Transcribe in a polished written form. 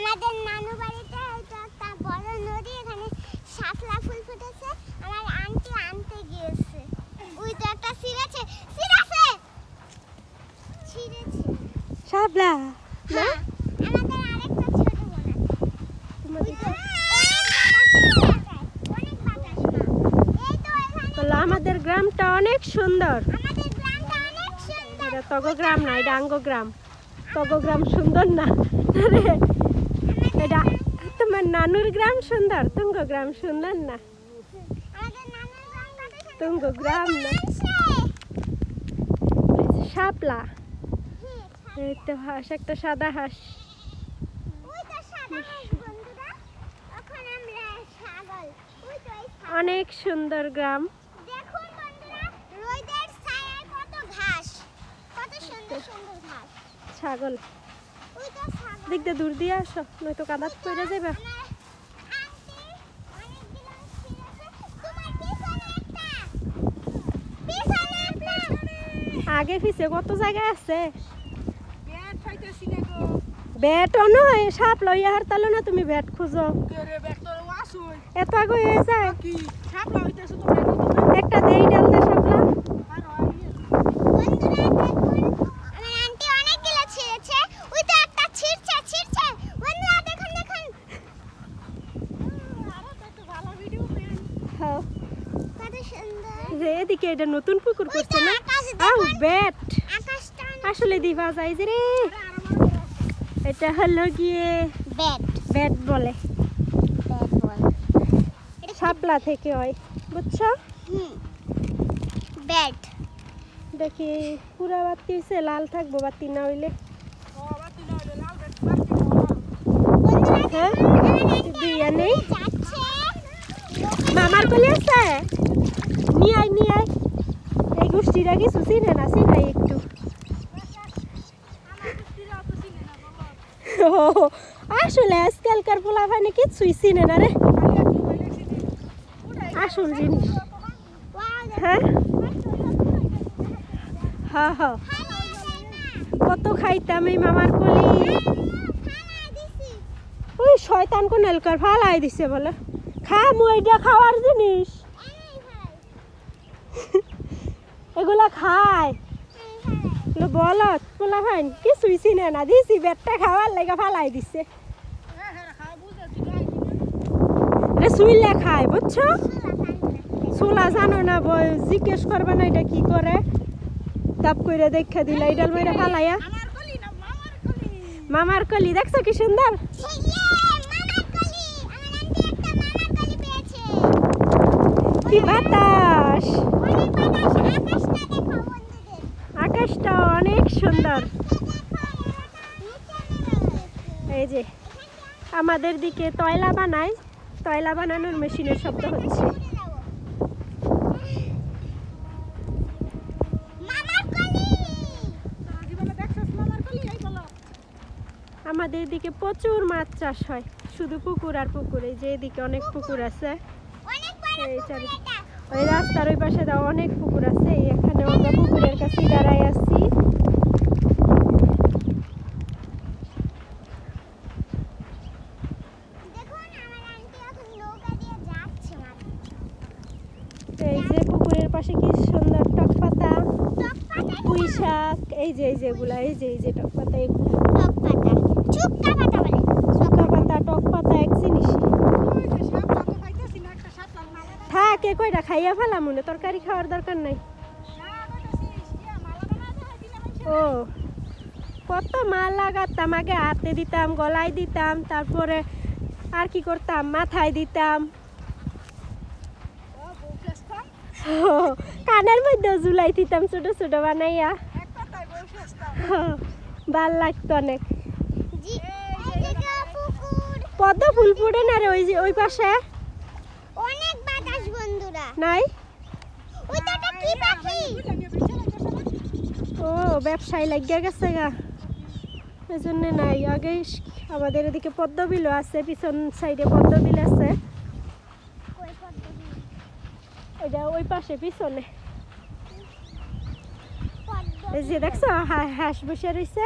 আমাদের নানু বাড়িতে এটা একটা বড় নদী, এখানে শাপলা ফুল ফুটেছে। আমার আন্টি আনতে গিয়েছে, ওই তো একটা ছিঁড়েছে শাপলা না? আমাদের আরেকটা ছোট বোন আছে। তোমাদের অনেক বাতাস মা। এই তো এখানে আমাদের গ্রামটা অনেক সুন্দর। আমাদের গ্রামটা অনেক সুন্দর। এটা তগো গ্রাম না, এটা আঙ্গ গ্রাম। তগো গ্রাম সুন্দর না রে, এটা তোমার নানুর গ্রাম সুন্দর, তুঙ্গ গ্রাম সুন্দর না। আমাদের নানুর গ্রামটা তো সুন্দর। তুঙ্গ গ্রাম না। শাপলা, এই তো হাঁস, একটা সাদা হাঁস। ওই তো সাদা হাঁস বন্ধুরা, ওখানে আমরা ছাগল। ওই তো এই ছাগল। অনেক সুন্দর গ্রাম। দেখুন বন্ধুরা, রোদের ছায়ায় কত ঘাস, কত সুন্দর সুন্দর ঘাস। ছাগল ওই তো ছাগল। দেখতে দূর দিয়ে আসো, নয়তো কাদাত পড়ে যাবে। আমার আন্টি অনেকগুলো ছিঁড়েছে। তোমার পিছনে একটা, পিছনে একটা। আগে পিছে কত জায়গায় আছে। ব্যাটও নয়, সাপ লইয়া হারতালো না তুমি, ব্যাট খুঁজো। এত আগে হয়ে যায়। একটা দেই ডালতে শাপলা। বন্ধুরা দেখুন, আমার আন্টি অনেকগুলো ছিঁড়েছে। ওই তো একটা ছিঁড়ছে। বন্ধুরা দেখুন দেখুন। হ্যাঁ, কত সুন্দর। যে এদিকে এটা নতুন পুকুর ওই তো করছে না। আকাশ আউ দেখুন। ব্যাট আকাশটা আসলে দিবা যায় যে রে। এটা হলো গিয়ে ব্যাট ব্যাট বলে, বল। শাপলা থেকে হয়, বুঝছো? ব্যাট। দেখি পুরা বাতি হইছে, লাল থাকবো বাতি না হইলে। হ্যাঁ, দিয়া নেই। মামার কলি আছে, নিয়ে আয়। এই গোষ্ঠীরা কিছু চিনে না, চিনাই একটু। আসলে আজকালকার পোলা ভাইনে কিছুই চিনে না রে, আসল জিনিস। হ্যাঁ হ্যাঁ, কত খাইতাম এই মামার কলি। ওই শয়তান কোন এলকার ফালাই দিছে বলে, খামু এইটা খাওয়ার জিনিস। এগুলা খায় বলত পোলা ভাই, কিছুই চিনে না। দিছি বেটটা খাওয়ার লাগে ফালাই দিছে। সুইলা খায়, বুঝছো? সোলা জানো না, জিজ্ঞেস করবে না এটা কি করে। তাপ করে দেখা দিলা এইডাল মেরে ফালাইয়া। মামার কলি দেখছো কি সুন্দর। কি বাতাস, আকাশটা অনেক সুন্দর। এই যে আমাদের দিকে তয়লা বানায়, তয়লা বানানোর মেশিনের শব্দ হচ্ছে। আমাদের দিকে প্রচুর মাছ চাষ হয়, শুধু পুকুর আর পুকুর। এই যে এদিকে অনেক পুকুর আছে, এই চারিদিকে ওই রাস্তার ওই পাশে দাও অনেক পুকুর আছে। এখানে আমরা পুকুরের কাছে দাঁড়াই আছি। এই যে পুকুরের পাশে কি সুন্দর টক পাতা, পুঁই শাক, এই যে এগুলা, এই যে টক পাতা, চুক্কা পাতা, টক পাতা এক জিনিস। থাকে কয়টা খাইয়া ফেলাম, মনে তরকারি খাওয়ার দরকার নাই। ও কত মাল লাগাতাম, আগে হাতে দিতাম, গলায় দিতাম, তারপরে আর কি করতাম, মাথায় দিতাম, কানের মধ্যে ঝুলাই দিতাম ছোট ছোট বানাইয়া। ভাল লাগতো অনেক। পদ্ম ফুল ফুটে না রে ওই পাশে, অনেক বাতাস বন্ধুরা। নাই? ওইটা কি পাখি? ও ব্যবসায় লাগিয়া গেছে গা, এই জন্য নাই। আগে আমাদের এদিকে পদ্ম বিলও আছে, পিছন সাইডে পদ্ম বিল আছে। এটা ওই পাশে পিছনে। এই যে দেখছো হাঁস বসে রয়েছে।